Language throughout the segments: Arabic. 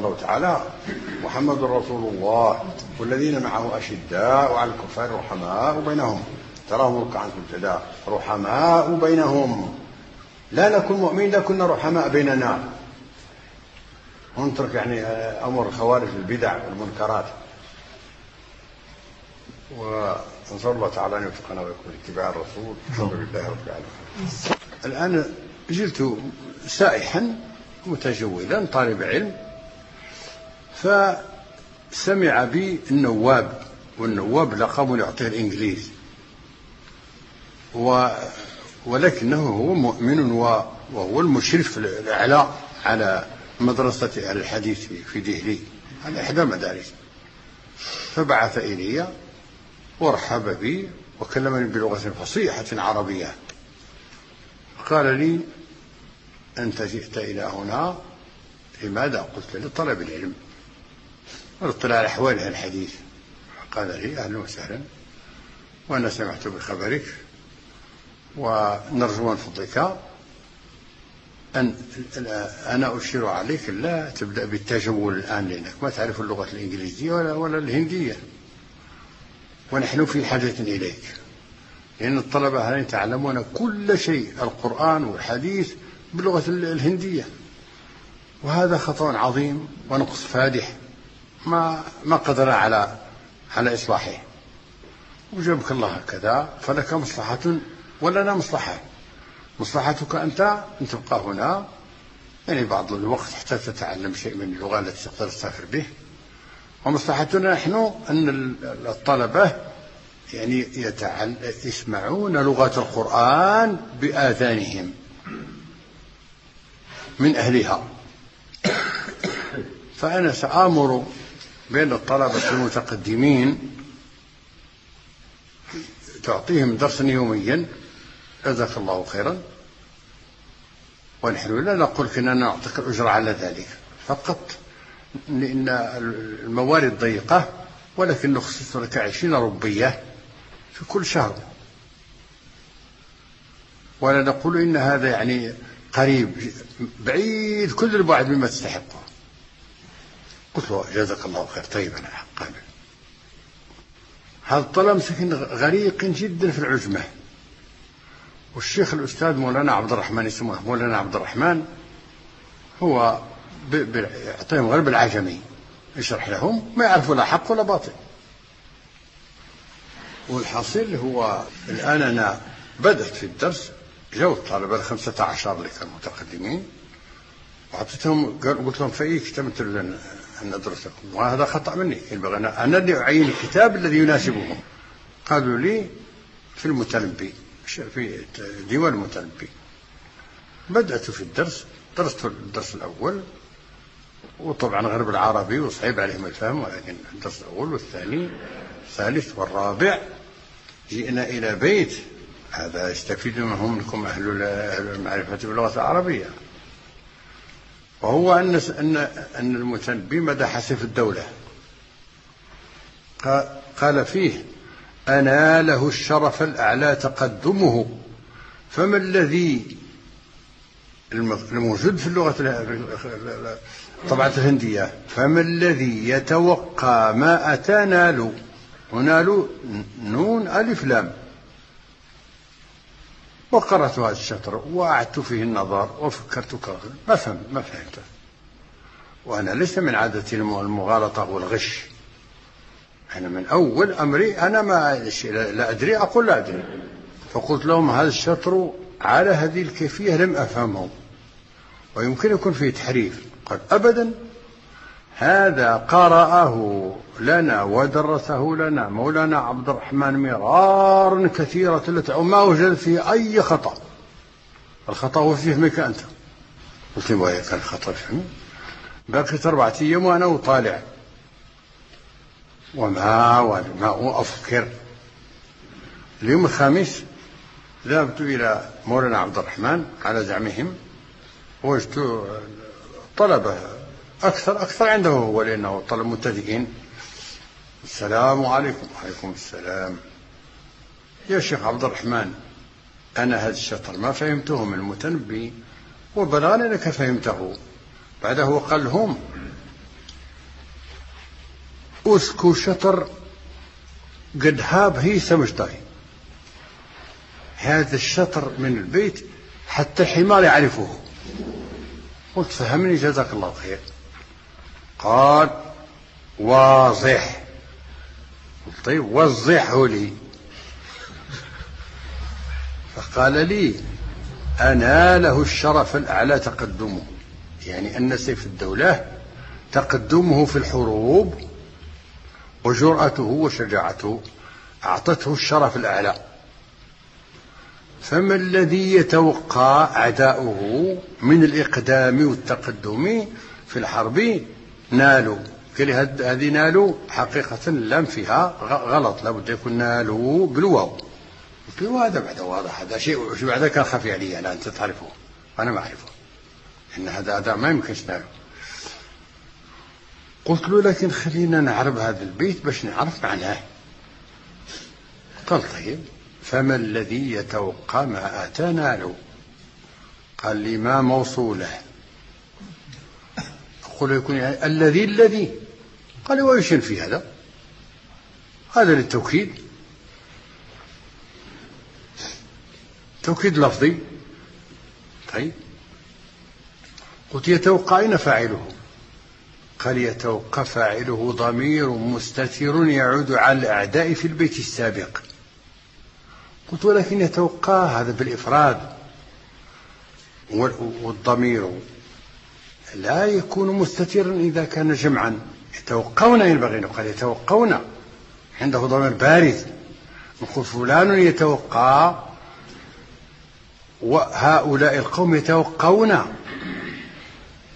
الله تعالى محمد رسول الله والذين معه أشداء وعلى الكفار رحماء بينهم تراهم ركعا سجدا رحماء بينهم. لا نكون مؤمنين لكنا رحماء بيننا ونترك أمر الخوارج البدع والمنكرات. ونسأل الله تعالى أن يوفقنا ويكون اتباع الرسول. الحمد لله رب العالمين. الآن جئت سائحا متجولا طالب علم، فسمع بي النواب، والنواب لقب يعطيه الإنجليز، ولكنه هو مؤمن وهو المشرف الأعلى على مدرسة أهل الحديث في دهلي على إحدى المدارس. فبعث إلي ورحب بي وكلمني بلغة فصيحة عربية. قال لي: أنت جئت إلى هنا لماذا؟ قلت: لطلب العلم والاطلاع على أحوال أهل الحديث. قال لي: أهلا وسهلا، وأنا سمعت بخبرك ونرجو من فضلك أنا أشير عليك لا تبدأ بالتجول الآن، لأنك ما تعرف اللغة الإنجليزية ولا الهندية، ونحن في حاجة إليك، لأن الطلبة هنا يتعلمون كل شيء القرآن والحديث باللغة الهندية، وهذا خطأ عظيم ونقص فادح ما قدر على إصلاحه. وجابك الله هكذا، فلك مصلحة ولنا مصلحة. مصلحتك أنت أن تبقى هنا بعض الوقت حتى تتعلم شيء من اللغة التي تقدر تسافر به، ومصلحتنا نحن أن الطلبة يسمعون لغة القرآن بآذانهم من أهلها. فأنا سآمر بين الطلبة المتقدمين تعطيهم درسا يوميا، جزاك الله خيرا، ونحن لا نقول أننا نعطيك الأجر على ذلك فقط، لأن الموارد ضيقة، ولكن نخصص لك 20 ربية في كل شهر، ولا نقول إن هذا قريب، بعيد كل البعد مما تستحقه. قلت له: جزاك الله خير، طيب أنا قابل. هذا الطلب مسكين غريق جدا في العجمة، والشيخ الأستاذ مولانا عبد الرحمن، اسمه مولانا عبد الرحمن، هو يعطيهم غير بالعجمي، يشرح لهم ما يعرفوا لا حق ولا باطل. والحاصل هو الآن أنا بدأت في الدرس، جو الطلبة 15 اللي كانوا متقدمين، وعطيتهم قلت لهم: في أي كتاب أن ندرسكم؟ وهذا خطأ مني، أنا اللي أعين الكتاب الذي يناسبهم. قالوا لي: في المتنبي، في ديوان المتنبي. بدأت في الدرس، درست الدرس الأول، وطبعا غير بالعربي وصعيب عليهم الفهم، ولكن الدرس الأول والثاني والثالث والرابع جئنا إلى بيت هذا يستفيد منكم أهل المعرفة باللغة العربية، وهو أن المتنبي مدح سيف الدولة، قال فيه: أنا له الشرف الأعلى تقدمه، فما الذي الموجود في اللغة طبعة الهندية، فما الذي يتوقع ما أتى نال، ونال نون ألف لام. وقرأت هذا الشطر وأعدت فيه النظر وفكرت ما فهمت، وأنا ليس من عادتي المغالطة والغش، أنا من أول أمري أنا لا أدري أقول لا أدري. فقلت لهم: هذا الشطر على هذه الكيفية لم أفهمه، ويمكن يكون فيه تحريف. قال: أبدا، هذا قرأه لنا ودرسه لنا مولانا عبد الرحمن مرارا كثيرة وما وجد فيه أي خطأ، الخطأ هو في فهمك أنت. قلت له: وهي كان خطأ فهمي؟ بقيت 4 أيام وأنا أطالع وما أفكر. اليوم الخامس ذهبت إلى مولانا عبد الرحمن على زعمهم، وجدت طلبة أكثر عنده هو، لأنه طلب مبتدئين. السلام عليكم. وعليكم السلام. يا شيخ عبد الرحمن، أنا هذا الشطر ما فهمته من المتنبي، وبلغني أنك فهمته. بعده قال لهم: أسكو شطر قد هاب هي سمشتاي. هذا الشطر من البيت حتى الحمار يعرفه. قلت فهمني جزاك الله خير. قال واضح. قلت طيب وضحه لي. فقال لي أنا له الشرف الأعلى تقدمه، يعني أن سيف الدولة تقدمه في الحروب وجرأته وشجاعته أعطته الشرف الأعلى. فما الذي يتوقع أعداؤه من الإقدام والتقدم في الحرب؟ نالوا. قال هذه نالوا حقيقة لم فيها غلط، لابد يكون نالوا بالواو. هذا بعد واضح، هذا شيء بعد كان خفي علي، لا أنت تعرفه أنا ما أعرفه، إن هذا ما يمكنش نالوا. قلت له لكن خلينا نعرف هذا البيت باش نعرف معناه. قال طيب فما الذي يتوقع ما أتانا له؟ قال لي ما موصوله. أقول يكون يعني الذي قال لي ويش في هذا؟ هذا للتوكيد، توكيد لفظي. طيب قلت يتوقع أين فاعله؟ قال يتوقع فاعله ضمير مستتر يعود على الأعداء في البيت السابق. قلت ولكن يتوقع هذا بالإفراد، والضمير لا يكون مستترا إذا كان جمعا. يتوقعون ينبغي قال يتوقعون عنده ضمير بارز، نقول فلان يتوقع وهؤلاء القوم يتوقعون.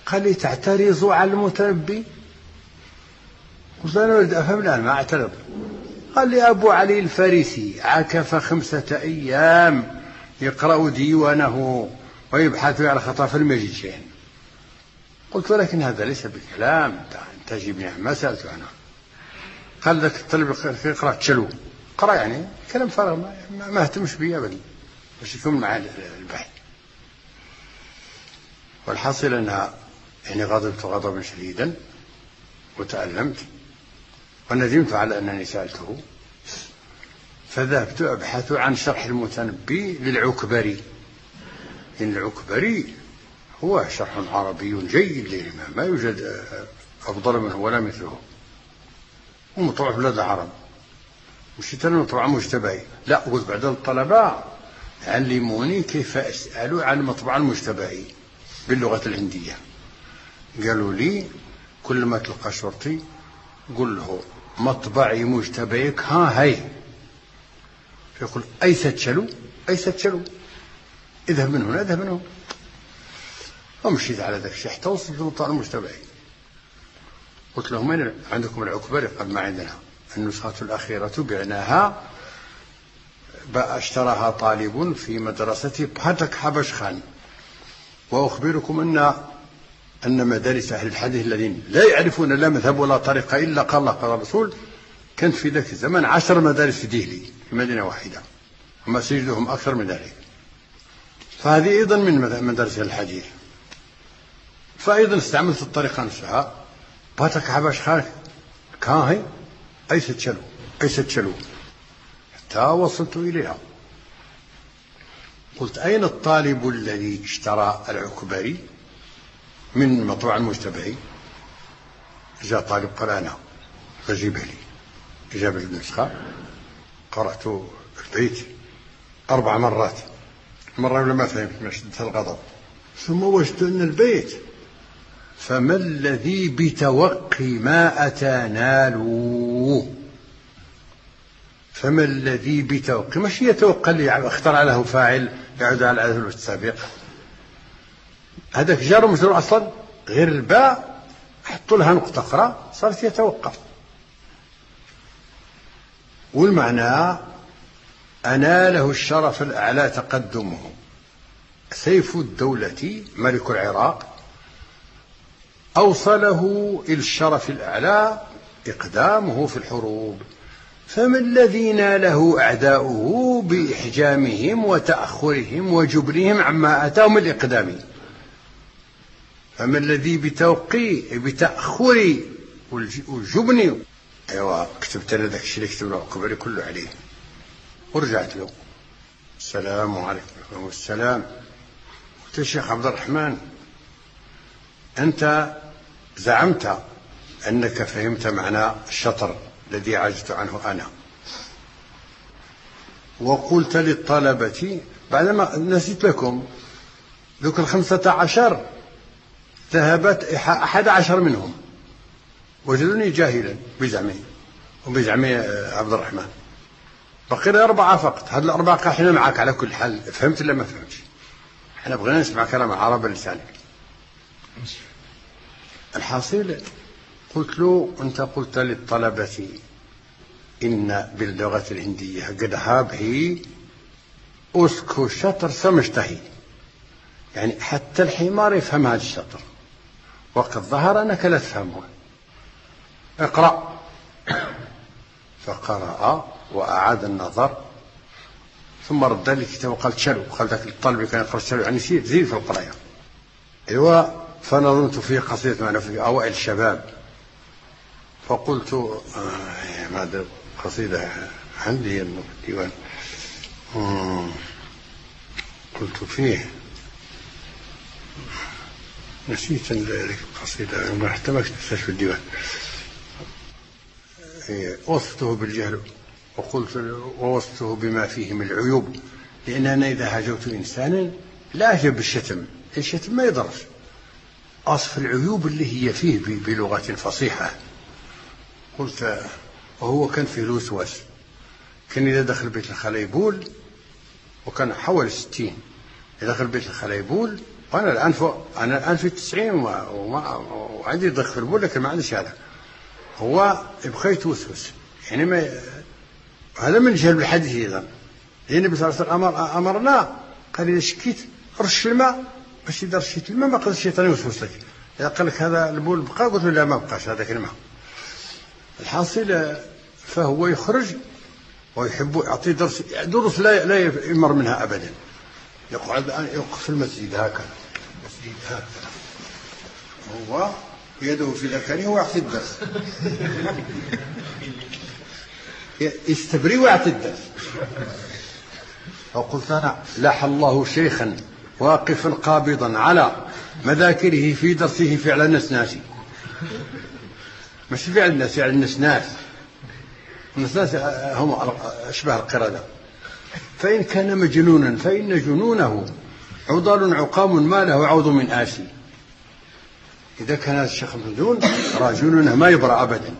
قال لي تعترض على المتنبي؟ قلت أنا أريد أفهم الآن ما أعترض. قال لي أبو علي الفارسي عكف 5 أيام يقرأ ديوانه ويبحث على خطأ في المجيشين. قلت ولكن هذا ليس بكلام، أنت جيبني ما سألت عنه. قال لك الطلب يقرأ تشلو، قرأ يعني كلام فارغ ما اهتمش بيه أبدا باش يكون مع البحث. والحاصل أنها يعني غضبت غضبا شديدا وتألمت وندمت على أنني سألته، فذهبت أبحث عن شرح المتنبي للعكبري. إن العكبري هو شرح عربي جيد للإمام، ما يوجد أفضل منه ولا مثله، ومطبوع في بلاد العرب، مش مطبوع مجتبعي. لا، قلت بعد الطلبة علموني كيف أسأل عن المطبوع المجتبعي باللغة الهندية. قالوا لي كل ما تلقى شرطي قل له مطبعي مجتبعك ها هي، فيقول أي ستشلو أي ستشلو، اذهب من هنا اذهب من هنا. ومشيت على ذاك الشيء حتى وصلت للمطبع المجتبعي. قلت لهم وين عندكم العكبري؟ قال ما عندنا، النسخة الأخيرة بعناها اشتراها طالب في مدرسة باتك حبش خان. وأخبركم أن مدارس أهل الحديث الذين لا يعرفون لا مذهب ولا طريقة إلا قال الله قال الرسول كانت في ذاك الزمان 10 مدارس في دهلي في مدينة واحدة، وما سجدهم أكثر من ذلك. فهذه أيضا من مدارس الحديث. فأيضا استعملت الطريقة نفسها، باتك حبش خان كاهي أي ستشلو حتى وصلت إليها. قلت أين الطالب الذي اشترى العكبري من مطبوع المجتبعي؟ جاء طالب قال أنا، فجيبها لي. جاب النسخة، قرأت البيت 4 مرات، مرة ولا ما فهمت من شدة الغضب. ثم وجدت أن البيت فما الذي بتوقي ما أتانا له، فما الذي بتوقي، مش يتوقع اللي اخترع له فاعل يعود على العدل السابق. هذاك جار ومجرور أصلا، غير الباء حطوا لها نقطة أخرى صارت يتوقع. والمعنى أنا له الشرف الأعلى تقدمه، سيف الدولة ملك العراق أوصله إلى الشرف الأعلى إقدامه في الحروب. فما الذي ناله أعداؤه بإحجامهم وتأخرهم وجبرهم عما أتاهم الإقدام. فما الذي بتأخر والجبن أيوة كتبت له ذاك الشيء اللي كتب له قبلي كله عليه، ورجعت له السلام عليكم. والسلام. قلت يا شيخ عبد الرحمن أنت زعمت أنك فهمت معنى الشطر الذي عجزت عنه أنا، وقلت للطلبة بعدما نسيت لكم ذوك 15 ذهبت 11 منهم وجدوني جاهلا بزعمي وبزعمي عبد الرحمن، بقي لي 4 فقط. هذه ال4 قاحنا معك على كل حال، فهمت ولا ما فهمتش؟ احنا بغينا نسمع كلام عربي لسانك. الحاصل قلت له أنت قلت للطلبة إن باللغة الهندية قد هابه أسكو الشطر سمجتهي، يعني حتى الحمار يفهم هذا الشطر، وقد ظهر أنك لا تفهمه. اقرأ. فقرأ وأعاد النظر ثم رد لي الكتاب وقال تشلو، قال ذاك الطالب كان يقرأ تشلو يعني زيد في القراءة. أيوة. فنظرت في قصيدة معنا في أوائل الشباب فقلت هذا قصيدة عندي الديوان، قلت فيه نسيت القصيدة ما احتملت في الديوان. وصفته بالجهل وقلت ووصفته بما فيه من العيوب، لأن أنا إذا هاجوت إنسانا لا أجب بالشتم، الشتم ما يضرش، أصف العيوب اللي هي فيه بلغة فصيحة. قلت وهو كان فيه الوسواس، كان إذا دخل بيت الخلا يبول، وكان حوالي 60، إذا دخل بيت الخلا يبول، وأنا الآن في 90 وعندي ضغط في البول لكن ما عنديش هذا. هو يبقى يتوسوس يعني ما هذا من جهل الحديث أيضا، لأن النبي صلى الله عليه وسلم أمرنا قال إذا شكيت رش في الماء، باش إذا رشيت الماء ما قدر الشيطان يوسوس لك. إذا قال لك هذا البول بقى قلت له لا ما بقاش هذا الماء. الحاصل فهو يخرج ويحب يعطي دروس لا يمر منها أبدا. يقعد يوقف في المسجد هكذا، المسجد هكذا هو يده في ذكره ويعطي الدرس يستبري ويعطي الدرس. فقلت أنا لاح الله شيخا واقفا قابضا على مذاكره في درسه فعل النسناس، مش فعل الناس يعني النسناس، النسناس هم أشبه القردة. فإن كان مجنونا فإن جنونه عضال عقام ما له عوض من آسي. إذا كان هذا الشيخ مجنون جنونه ما يبرأ أبدا،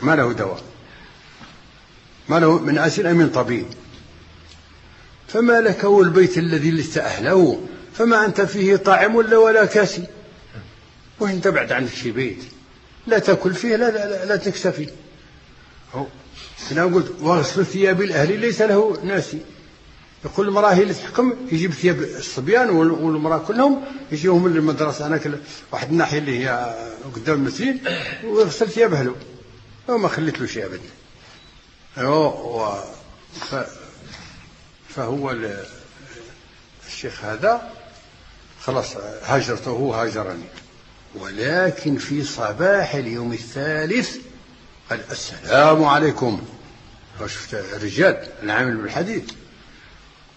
ما له دواء، ما له من آسي من طبيب. فما لك والبيت الذي لست أهله فما أنت فيه طاعم ولا كاسي. وانت بعد عنك شي بيت لا تأكل فيه لا تكسى فيه. أنا قلت وغسل ثياب الأهل ليس له ناسي. يقول المرأة هي اللي تحكم، يجيب ثياب الصبيان والمرأة كلهم يجيهم من المدرسة أنا واحد الناحية اللي هي قدام المسجد ويغسل ثياب أهله وما خليت له شيء أبدا. فهو الشيخ هذا خلاص هاجرته هاجرني، ولكن في صباح اليوم الثالث قال السلام عليكم. وشفت الرجال العامل بالحديث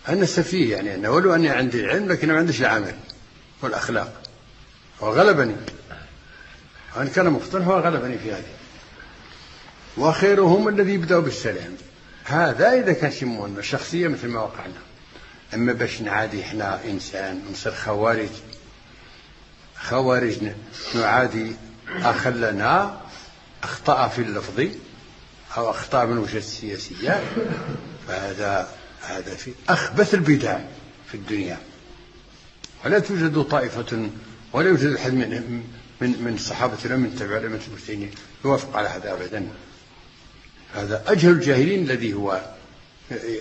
أنا سفيه، يعني أنا ولو أني عندي العلم لكن ما عنديش العمل والأخلاق. وغلبني أنا كان مقتنع، هو غلبني في هذه. وخيرهم الذي يبدأ بالسلام. هذا إذا كان شمون شخصية مثل ما وقعنا. أما باش نعادي إحنا إنسان نصير خوارج نعادي أخ لنا أخطأ في اللفظ أو أخطأ من وجهة السياسية، فهذا في أخبث البدع في الدنيا. ولا توجد طائفة ولا يوجد أحد من الصحابة ولا من تبع الأئمة المجتهدين يوافق على هذا أبدا. هذا أجهل الجاهلين الذي هو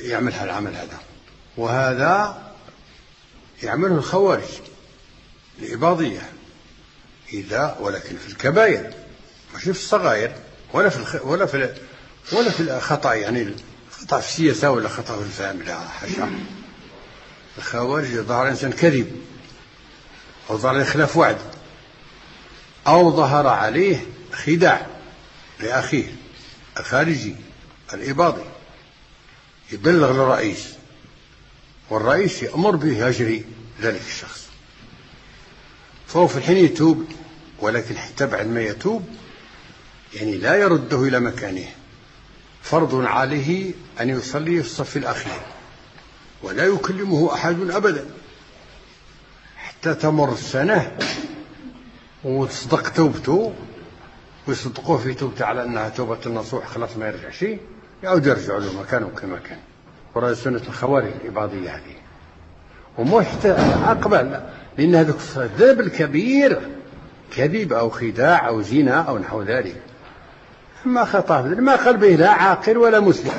يعمل العمل هذا، وهذا يعمله الخوارج الإباضية ولكن في الكبائر مش في الصغائر ولا في الخطأ، يعني خطأ في السياسة ولا خطأ في الفهم، لا حاشا. الخوارج ظهر إنسان كذب أو ظهر عليه خلاف وعد أو ظهر عليه خداع لأخيه الخارجي الإباضي يبلغ للرئيس، والرئيس يأمر بهجر ذلك الشخص، فهو في الحين يتوب، ولكن حتى بعد ما يتوب يعني لا يرده إلى مكانه، فرض عليه أن يصلي في الصف الأخير ولا يكلمه أحد أبدا حتى تمر السنة وتصدق توبته ويصدقوه في توبته على أنها توبة النصوح، خلاص ما يرجع شيء، يعود يرجع له مكانه كما كان. ورأي سنة الخوارج الإباضية هذه، ومو حتى أقبل، لأن هذا الذنب الكبير كذب أو خداع أو زنا أو نحو ذلك، ما خطأ ما قلبه لا عاقل ولا مسلم.